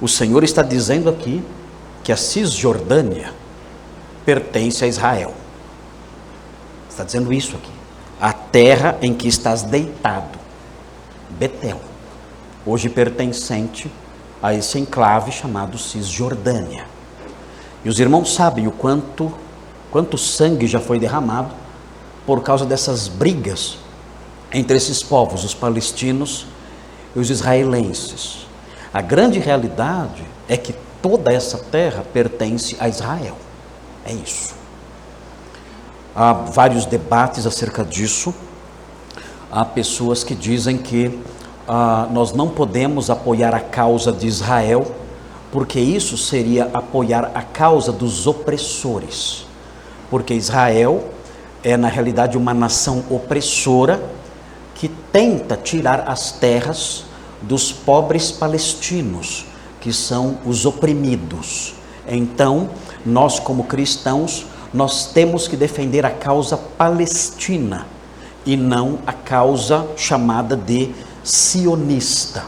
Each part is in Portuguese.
O Senhor está dizendo aqui que a Cisjordânia pertence a Israel. Está dizendo isso aqui. A terra em que estás deitado, Betel, hoje pertencente a esse enclave chamado Cisjordânia. E os irmãos sabem o quanto sangue já foi derramado por causa dessas brigas entre esses povos, os palestinos e os israelenses. A grande realidade é que toda essa terra pertence a Israel. É isso. Há vários debates acerca disso. Há pessoas que dizem que nós não podemos apoiar a causa de Israel, porque isso seria apoiar a causa dos opressores. Porque Israel é, na realidade, uma nação opressora que tenta tirar as terras dos pobres palestinos, que são os oprimidos. Então, nós como cristãos, nós temos que defender a causa palestina e não a causa chamada de sionista,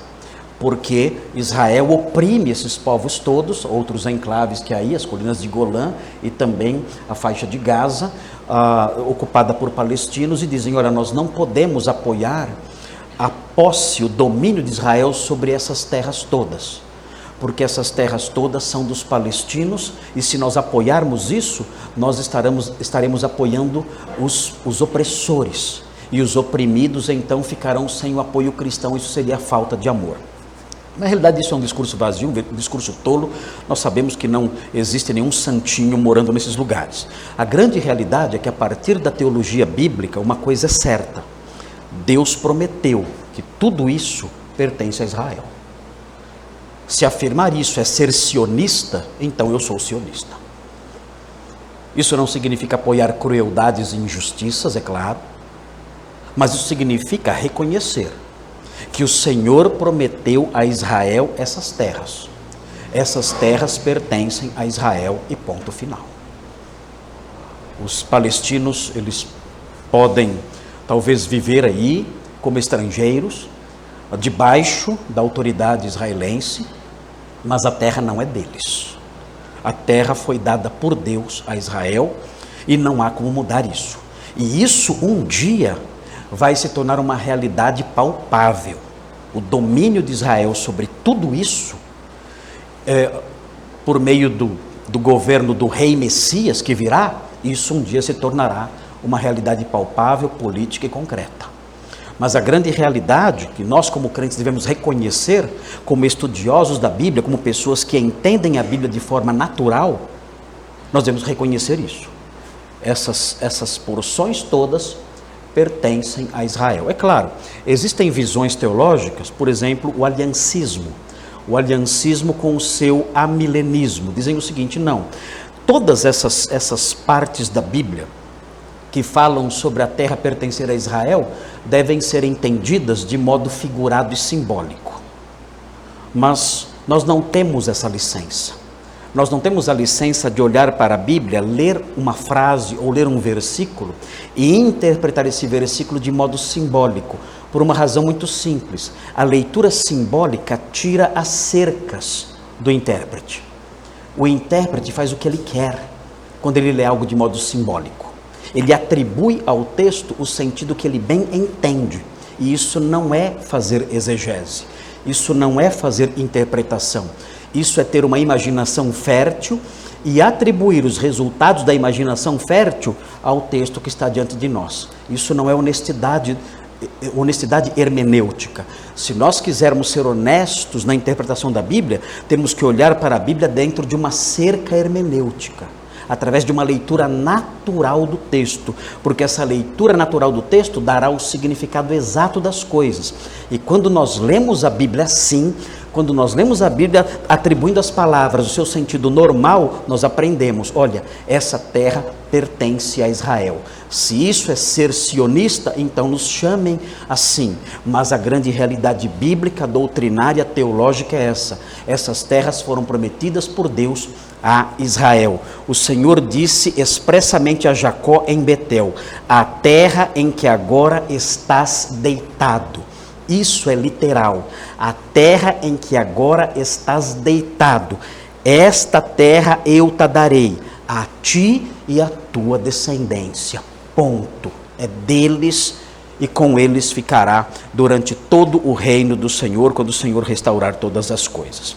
porque Israel oprime esses povos todos, outros enclaves que há aí, as colinas de Golã e também a faixa de Gaza, ocupada por palestinos, e dizem, olha, nós não podemos apoiar a posse, o domínio de Israel sobre essas terras todas, porque essas terras todas são dos palestinos, e se nós apoiarmos isso, nós estaremos apoiando os opressores, e os oprimidos então ficarão sem o apoio cristão. Isso seria falta de amor. Na realidade, isso é um discurso vazio, um discurso tolo. Nós sabemos que não existe nenhum santinho morando nesses lugares. A grande realidade é que, a partir da teologia bíblica, uma coisa é certa: Deus prometeu que tudo isso pertence a Israel. Se afirmar isso é ser sionista, então eu sou sionista. Isso não significa apoiar crueldades e injustiças, é claro, mas isso significa reconhecer que o Senhor prometeu a Israel essas terras. Essas terras pertencem a Israel e ponto final. Os palestinos, eles podem talvez viver aí como estrangeiros, debaixo da autoridade israelense, mas a terra não é deles. A terra foi dada por Deus a Israel e não há como mudar isso. E isso um dia vai se tornar uma realidade palpável. O domínio de Israel sobre tudo isso, por meio do governo do rei Messias que virá, isso um dia se tornará uma realidade palpável, política e concreta. Mas a grande realidade que nós como crentes devemos reconhecer, como estudiosos da Bíblia, como pessoas que entendem a Bíblia de forma natural, nós devemos reconhecer isso. Essas porções todas pertencem a Israel. É claro, existem visões teológicas, por exemplo, o aliancismo com o seu amilenismo. Dizem o seguinte: não, todas essas partes da Bíblia que falam sobre a terra pertencer a Israel devem ser entendidas de modo figurado e simbólico. Mas nós não temos essa licença. Nós não temos a licença de olhar para a Bíblia, ler uma frase ou ler um versículo e interpretar esse versículo de modo simbólico, por uma razão muito simples. A leitura simbólica tira as cercas do intérprete. O intérprete faz o que ele quer quando ele lê algo de modo simbólico. Ele atribui ao texto o sentido que ele bem entende. E isso não é fazer exegese, isso não é fazer interpretação. Isso é ter uma imaginação fértil e atribuir os resultados da imaginação fértil ao texto que está diante de nós. Isso não é honestidade hermenêutica. Se nós quisermos ser honestos na interpretação da Bíblia, temos que olhar para a Bíblia dentro de uma cerca hermenêutica, através de uma leitura natural do texto, porque essa leitura natural do texto dará o significado exato das coisas. E quando nós lemos a Bíblia assim, quando nós lemos a Bíblia atribuindo às palavras o seu sentido normal, nós aprendemos, olha, essa terra pertence a Israel. Se isso é ser sionista, então nos chamem assim. Mas a grande realidade bíblica, doutrinária, teológica é essa. Essas terras foram prometidas por Deus a Israel. O Senhor disse expressamente a Jacó em Betel: a terra em que agora estás deitado. Isso é literal. A terra em que agora estás deitado, esta terra eu te darei, a ti e a tua descendência. Ponto. É deles e com eles ficará durante todo o reino do Senhor, quando o Senhor restaurar todas as coisas.